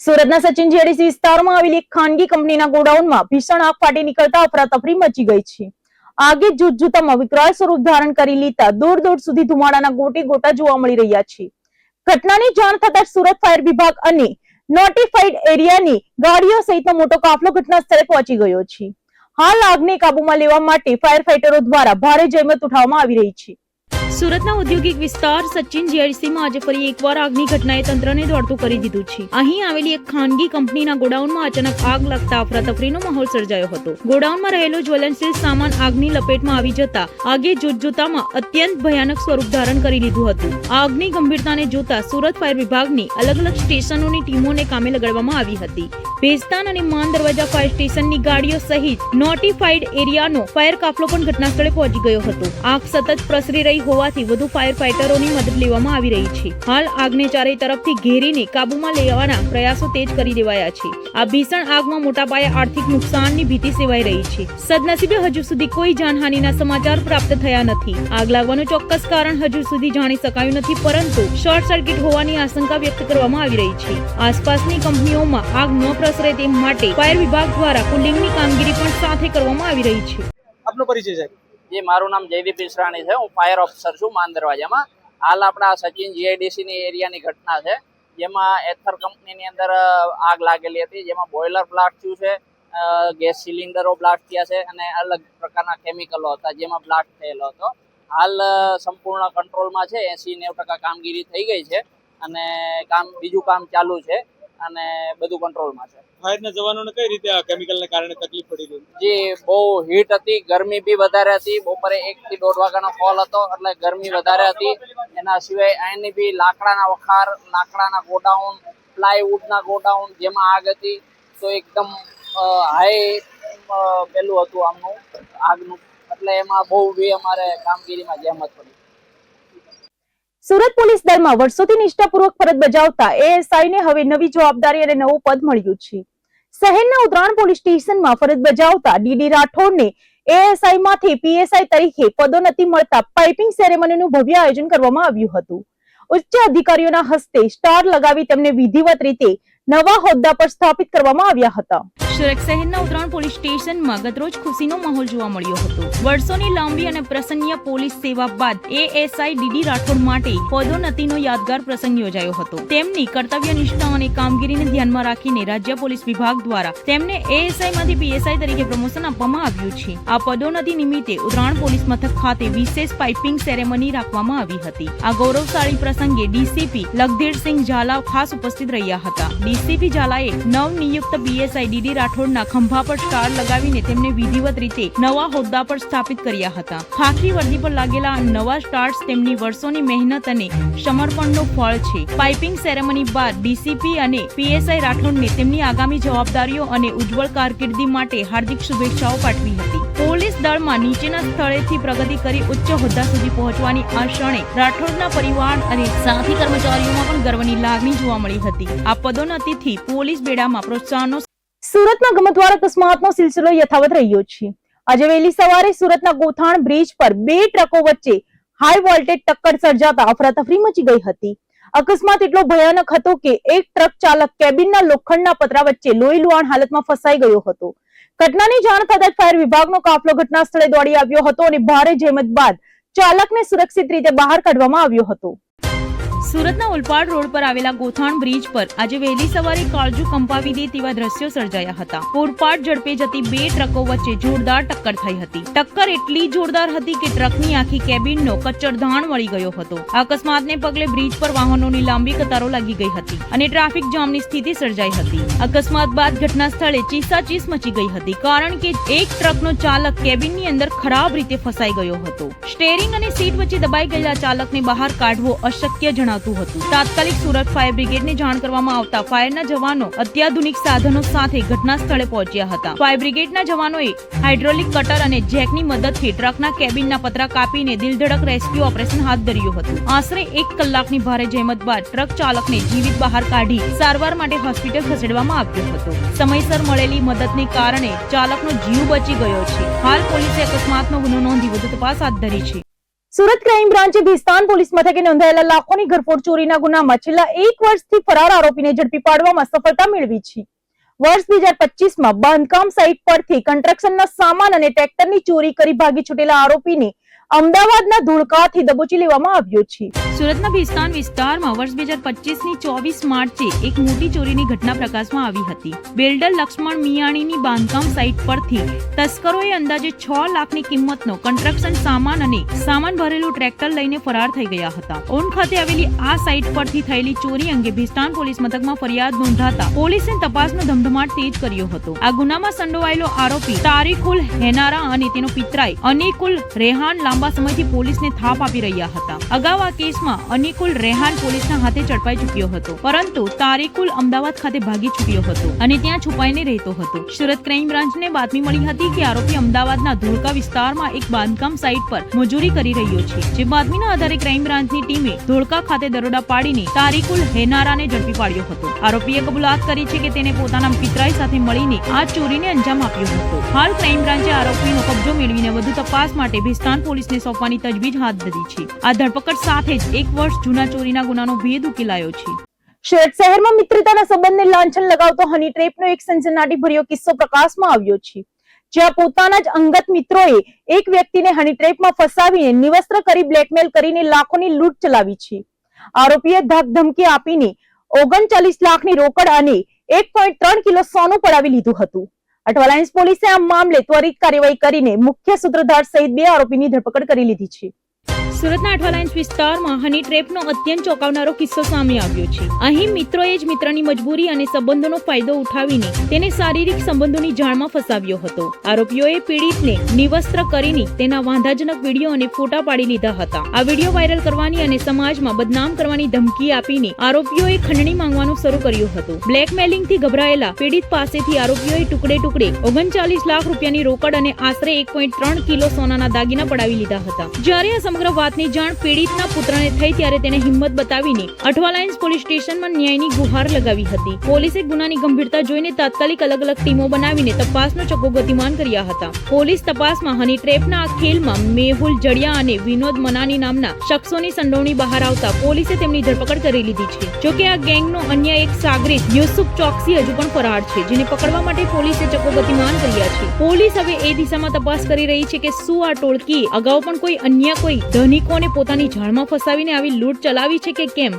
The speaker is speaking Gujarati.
સુરતના સચિન જેડીસી વિસ્તારમાં આવેલી એક ખાનગી કંપનીના ગોડાઉનમાં ભીષણ આગ ફાટી નીકળતા અફરાતફરી મચી ગઈ છે। આગે જૂથજૂથમાં વિકરાળ સ્વરૂપ ધારણ કરી લેતા દૂર દૂર સુધી ધુમાડાના ગોટે ગોટા જોવા મળી રહ્યા છે। ઘટનાની જાણ થતાં સુરત ફાયર વિભાગ અને નોટિફાઈડ એરિયાની ગાડીઓ સહિતનો મોટો કાફલો ઘટના સ્થળે પહોંચી ગયો છે। હાલ આગને કાબૂમાં લેવા માટે ફાયર ફાઈટરો દ્વારા ભારે જહેમત ઉઠાવવામાં આવી રહી છે। સુરતના ઔદ્યોગિક વિસ્તાર સચિન જીઆઈડીસીમાં આજે ફરી એકવાર આગની ઘટનાએ તંત્રને દોડતું કરી દીધું છે। અહીં આવેલી એક ખાનગી કંપનીના ગોડાઉનમાં અચાનક આગ લાગતા અફરાતફરીનો માહોલ સર્જાયો હતો। ગોડાઉનમાં રહેલો જ્વલનશીલ સામાન આગની લપેટમાં આવી જતા આગે જોતજોતામાં અત્યંત ભયાનક સ્વરૂપ ધારણ કરી લીધું હતું। આગની ગંભીરતાને જોતા સુરત ફાયર વિભાગની અલગ અલગ સ્ટેશનોની ટીમોને કામે લગાડવામાં આવી હતી। ભેસ્તાન અને માન દરવાજા ફાયર સ્ટેશનની ગાડીઓ સહિત નોટિફાઈડ એરિયાનો ફાયર કાફલો પણ ઘટના સ્થળે પહોંચી ગયો હતો। આગ સતત પ્રસરી રહી હોવાથી વધુ ફાયર ફાઈટરોની મદદ લેવામાં આવી રહી છે। હાલ આગને ચારે તરફથી ઘેરીને કાબૂમાં લેવાના પ્રયાસો તેજ કરી દેવાયા છે। આ ભીષણ આગમાં મોટા પાયે આર્થિક નુકસાનની ભીતિ સેવાઈ રહી છે। સદનસીબે હજુ સુધી કોઈ જાનહાનિના સમાચાર પ્રાપ્ત થયા નથી। આગ લાગવાનું ચોક્કસ કારણ હજુ સુધી જાણી શકાયું નથી, પરંતુ શોર્ટ સર્કિટ હોવાની આશંકા વ્યક્ત કરવામાં આવી રહી છે। આસપાસની કંપનીઓમાં આગ ન પ્રસરે તે માટે ફાયર વિભાગ દ્વારા કુલિંગની કામગીરી પણ સાથે કરવામાં આવી રહી છે। આપનો પરિચય સાહેબ? जी मारू नाम जयदीप ईसराणी है। हूँ फायर ऑफिसर छूँ मान दरवाजा में। हाल अपना सचिन जीआईडीसी ની એરિયાની ઘટના છે, જેમાં એથર કંપનીની અંદર આગ લાગેલી હતી, જેમાં બોઇલર બ્લાસ્ટ થયું છે, ગેસ સિલિન્ડરો બ્લાસ્ટ થયા છે અને અલગ પ્રકારના કેમિકલો હતા જેમાં બ્લાસ્ટ થયેલો હતો। હાલ સંપૂર્ણ કંટ્રોલમાં છે, 80-90% કામગીરી થઈ ગઈ છે અને બીજું કામ ચાલુ છે અને બધું કંટ્રોલમાં છે। ફાયરના જવાનોને કઈ રીતે આ કેમિકલને કારણે તકલીફ પડી રહી? જી બહુ હીટ હતી, ગરમી બી વધારે હતી। બપોરે 1 થી 1.5 વાગ્યાનો કોલ હતો એટલે ગરમી વધારે હતી। એના સિવાય અહીંની બી લાકડાના વખાર, લાકડાના ગોડાઉન, પ્લાયવુડના ગોડાઉન જેમાં આગ હતી, તો એકદમ હાઈ પેલું હતું આમનું આગનું, એટલે એમાં બહુ બી અમારે કામગીરીમાં જહેમત પડી। સુરત પોલીસ દળમાં વર્ષોથી નિષ્ઠાપૂર્વક ફરજ બજાવતા એએસઆઈને હવે નવી જવાબદારી અને નવું પદ મળ્યું છે। શહેરના ઉત્તરાયણ પોલીસ સ્ટેશનમાં ફરજ બજાવતા ડીડી રાઠોડને એએસઆઈ માંથી પીએસઆઈ તરીકે પદોન્નતિ મળતા પાઇપિંગ સેરેમનીનું ભવ્ય આયોજન કરવામાં આવ્યું હતું। ઉચ્ચ અધિકારીઓના હસ્તે સ્ટાર લગાવી તેમને વિધિવત રીતે નવા હોદ્દા પર સ્થાપિત કરવામાં આવ્યા હતા। સુરત શહેરના ઉત્તરાયણ પોલીસ સ્ટેશનમાં ગતરોજ ખુશીનો માહોલ જોવા મળ્યો હતો। વર્ષોની લાંબી અને પ્રસન્ન પોલીસ સેવા બાદ એએસઆઈ ડીડી રાઠોડ માટે પદોન્નતિનો યાદગાર પ્રસંગ યોજાયો હતો। તેમની કર્તવ્યનિષ્ઠા અને કામગીરીને ધ્યાનમાં રાખીને રાજ્ય પોલીસ વિભાગ દ્વારા તેમને એએસઆઈ માંથી પીએસઆઈ તરીકે પ્રમોશન આપવામાં આવ્યું છે। આ પદોન્નતિ નિમિત્તે ઉત્તરાયણ પોલીસ મથક ખાતે વિશેષ પાઇપિંગ સેરેમની રાખવામાં આવી હતી। આ ગૌરવશાળી પ્રસંગે ડીસીપી લખધીરસિંહ ઝાલા ખાસ ઉપસ્થિત રહ્યા હતા। ડીસીપી ઝાલાએ નવનિયુક્ત પીએસઆઈ ડીડી રાઠોડના ખંભા પર સ્ટાર લગાવીને તેમને વિધિવત રીતે નવા હોદ્દા પર સ્થાપિત કર્યા હતા। ખાખી વર્દી પર લાગેલા નવા સ્ટાર્સ તેમની વર્ષોની મહેનત અને સમર્પણનું ફળ છે। પાઇપિંગ સેરેમની બાદ ડીસીપી અને પીએસઆઈ રાઠોડને તેમની આગામી જવાબદારીઓ અને ઉજ્જવળ કારકિર્દી માટે હાર્દિક શુભેચ્છાઓ પાઠવી હતી। પોલીસ દળમાં નીચેના સ્થળેથી પ્રગતિ કરી ઉચ્ચ હોદ્દા સુધી પહોંચવાની આ ક્ષણે રાઠોડના પરિવાર અને સાથી કર્મચારીઓમાં પણ ગર્વની લાગણી જોવા મળી હતી। આ પદોન્નતિથી પોલીસ બેડામાં પ્રોત્સાહનનો સુરતમાં ગમતવાર અકસ્માતનો સિલસિલો યથાવત રહ્યો છે। આજે વહેલી સવારે સુરતના ગોથાણ બ્રિજ પર 2 ટ્રકો વચ્ચે હાઈ વોલ્ટેજ ટક્કર સર્જાતા અફરાતફરી મચી ગઈ હતી। અકસ્માત એટલો ભયાનક હતો કે એક ટ્રક ચાલક કેબિનના લોખંડના પતરા વચ્ચે લોહીલુહાણ હાલતમાં ફસાઈ ગયો હતો। ઘટનાની જાણ થતાં જ ફાયર વિભાગનો કાફલો ઘટના સ્થળે દોડી આવ્યો હતો અને ભારે જહેમત બાદ ચાલકને સુરક્ષિત રીતે બહાર કાઢવામાં આવ્યો હતો। સુરતના ઉલપાડ રોડ પર આવેલા ગોથાણ બ્રિજ પર આજે વહેલી સવારે કાળજુ કંપાવી દે તેવા દ્રશ્યો સર્જાયા હતા। પૂરપાટ ઝડપે જતી 2 ટ્રકો વચ્ચે જોરદાર ટક્કર થઈ હતી। ટક્કર એટલી જોરદાર હતી કે ટ્રકની આખી કેબિનનો કચ્ચરધાણ વળી ગયો હતો। અકસ્માતને પગલે બ્રિજ પર વાહનોની લાંબી કતારો લાગી ગઈ હતી અને ટ્રાફિક જામની સ્થિતિ સર્જાઈ હતી। અકસ્માત બાદ ઘટના સ્થળે ચીસાચીસ મચી ગઈ હતી, કારણ કે એક ટ્રકનો ચાલક કેબિનની અંદર ખરાબ રીતે ફસાઈ ગયો હતો। સ્ટેરિંગ અને સીટ વચ્ચે દબાઈ ગયેલા ચાલકને બહાર કાઢવો અશક્ય જણાવતું હતું। તાત્કાલિક સુરત ફાયર બ્રિગેડને જાણ કરવામાં આવતા ફાયરના જવાનો અત્યાધુનિક સાધનો સાથે ઘટના સ્થળે પહોંચ્યા હતા। ફાયર બ્રિગેડના જવાનોએ હાઇડ્રોલિક કટર અને જેકની મદદથી ટ્રકના કેબિનના પતરા કાપીને દિલધડક રેસ્ક્યુ ઓપરેશન હાથ ધર્યું હતું। આશરે 1 કલાકની ભારે જહેમત બાદ ટ્રક ચાલકને જીવિત બહાર કાઢી સારવાર માટે હોસ્પિટલ ખસેડવામાં આવ્યો હતો। સમયસર મળેલી મદદને કારણે ચાલકનો જીવ બચી ગયો છે। હાલ પોલીસે અકસ્માતનો ગુનો નોંધી વધુ તપાસ હાથ ધરી છે। સુરત ક્રાઇમ બ્રાન્ચે ભીસ્તાન પોલીસ મથકે નોંધાયેલા લાખોની ઘરફોડ ચોરીના ગુનામાં છેલ્લા 1 વર્ષથી ફરાર આરોપીને ઝડપી પાડવામાં સફળતા મેળવી છે. વર્ષ 2025માં બાંધકામ સાઇટ પરથી કન્સ્ટ્રક્શનના સામાન અને ટ્રેક્ટરની ચોરી કરી ભાગી છૂટેલા આરોપીને અમદાવાદના ધોળકાથી દબોચી લેવામાં આવ્યો છે. સુરતના ભીસ્તાન વિસ્તારમાં વર્ષ 2025ની 24 માર્ચે એક મોટી ચોરીની ઘટના પ્રકાશમાં આવી હતી. બિલ્ડર લક્ષ્મણ મિયાણીની બાંધકામ સાઇટ પરથી તસ્કરોએ અંદાજે 6 લાખની કિંમતનો કન્સ્ટ્રક્શન સામાન અને સામાન ભરેલું ટ્રેક્ટર લઈને ફરાર થઈ ગયા હતા. ઓન ખાતે આવેલી આ સાઇટ પરથી થયેલી ચોરી અંગે ભીસ્તાન પોલીસ મથકમાં ફરિયાદ નોંધાતા પોલીસે તપાસનો ધમધમાટ તેજ કર્યો હતો. આ ગુનામાં સંડોવાયેલો આરોપી તારીખુલ હેનારા અને તેનો પિતરાઈ અનિકુલ રેહાન લાંબા સમયથી પોલીસને થાપ આપી રહ્યા હતા. અગાઉ આ કેસમાં અનિકુલ રેહાન પોલીસના હાથે ઝડપાઈ ચૂક્યો હતો, પરંતુ તારીકુલ અમદાવાદ ખાતે ભાગી છૂટ્યો હતો અને ત્યાં છુપાઈને રહેતો હતો. સુરત ક્રાઇમ બ્રાન્ચને બાતમી મળી હતી કે આરોપી અમદાવાદના ધોળકા વિસ્તારમાં એક બાંધકામ સાઇટ પર મજૂરી કરી રહ્યો છે. જે બાતમીના આધારે ક્રાઇમ બ્રાન્ચની ટીમે ધોળકા ખાતે દરોડા પાડીને તારીકુલ હેનારાને ઝડપી પાડ્યો હતો. આરોપીએ કબૂલાત કરી છે કે તેને પોતાના પિતરાઈ સાથે મળીને આ ચોરીને અંજામ આપ્યો હતો. હાલ ક્રાઇમ બ્રાન્ચે આરોપીનો કબજો મેળવીને વધુ તપાસ માટે ભીસ્તાન પોલીસને સોંપવાની તજવીજ હાથ ધરી છે. આ ધરપકડ સાથે જ 1 વર્ષ જૂના ચોરીના ગુનાનો ભેદ ઉકેલાયો છે. સુરત શહેરમાં મિત્રતાના સંબંધને લાંછન લગાવતો હની ટ્રેપનો એક સનસનાટીભર્યો કિસ્સો પ્રકાશમાં આવ્યો છે. જ્યાં પોતાના જ અંગત મિત્રોએ એક વ્યક્તિને હની ટ્રેપમાં ફસાવીને નિવસ્ત્ર કરી બ્લેકમેલ કરીને લાખોની લૂંટ ચલાવી છે. આરોપીએ ધમકી આપીને 39 લાખની રોકડ અને 1.3 કિલો સોનું પડાવી લીધું હતું. અઠવાલાઇન્સ પોલીસે આ મામલે ત્વરિત કાર્યવાહી કરીને મુખ્ય સૂત્રધાર સહિત 2 આરોપીની ધરપકડ કરી લીધી છે. સુરતના અઠવાલાઇન્સ વિસ્તારમાં હની ટ્રેપનો અત્યંત ચોંકાવનારો કિસ્સો સામે આવ્યો છે. અહીં મિત્રોએ જ મિત્રની મજબૂરી અને સંબંધોનો ફાયદો ઉઠાવીને તેને શારીરિક સંબંધોની જાળમાં ફસાવ્યો હતો. આરોપીઓએ પીડિતને નિવસ્ત્ર કરીને તેના વાંધાજનક વિડીયો અને ફોટા પાડી લીધા હતા. આ વિડીયો વાયરલ કરવાની અને સમાજમાં બદનામ કરવાની ધમકી આપીને આરોપીઓએ ખંડણી માંગવાનું શરૂ કર્યું હતું. બ્લેકમેલિંગથી ગભરાયેલા પીડિત પાસેથી આરોપીઓએ ટુકડે ટુકડે 39 લાખ રૂપિયાની રોકડ અને આશરે 1.3 કિલો સોનાના દાગીના પડાવી લીધા હતા. જ્યારે આ સમગ્ર વાતની જાણ પીડિતના પુત્રને થઈ ત્યારે તેને હિંમત બતાવીને અઠવાલાઇન્સ પોલીસ સ્ટેશનમાં ન્યાયની ગુહાર લગાવી હતી. પોલીસે ગુનાની ગંભીરતા જોઈને તાત્કાલિક અલગ અલગ ટીમો બનાવીને તપાસનો ચક્કો ગતિમાન કર્યા હતા. પોલીસ તપાસમાં હની ટ્રેપના આ ખેલમાં મેહુલ જડિયા અને વિનોદ મનાની નામના શખ્સોની સંડોવણી બહાર આવતા પોલીસે તેમની ધરપકડ કરી લીધી છે. જોકે આ ગેંગનો અન્ય એક સાગરીત યુસુફ ચોકસી હજુ પણ ફરાર છે, જેને પકડવા માટે પોલીસે ચક્કો ગતિમાન કર્યા છે. પોલીસ હવે એ દિશામાં તપાસ કરી રહી છે કે શું આ ટોળકીએ અગાઉ પણ કોઈ અન્ય કોઈ ધનિકોને પોતાની જાળમાં ફસાવીને આવી લૂંટ ચલાવી છે કે કેમ.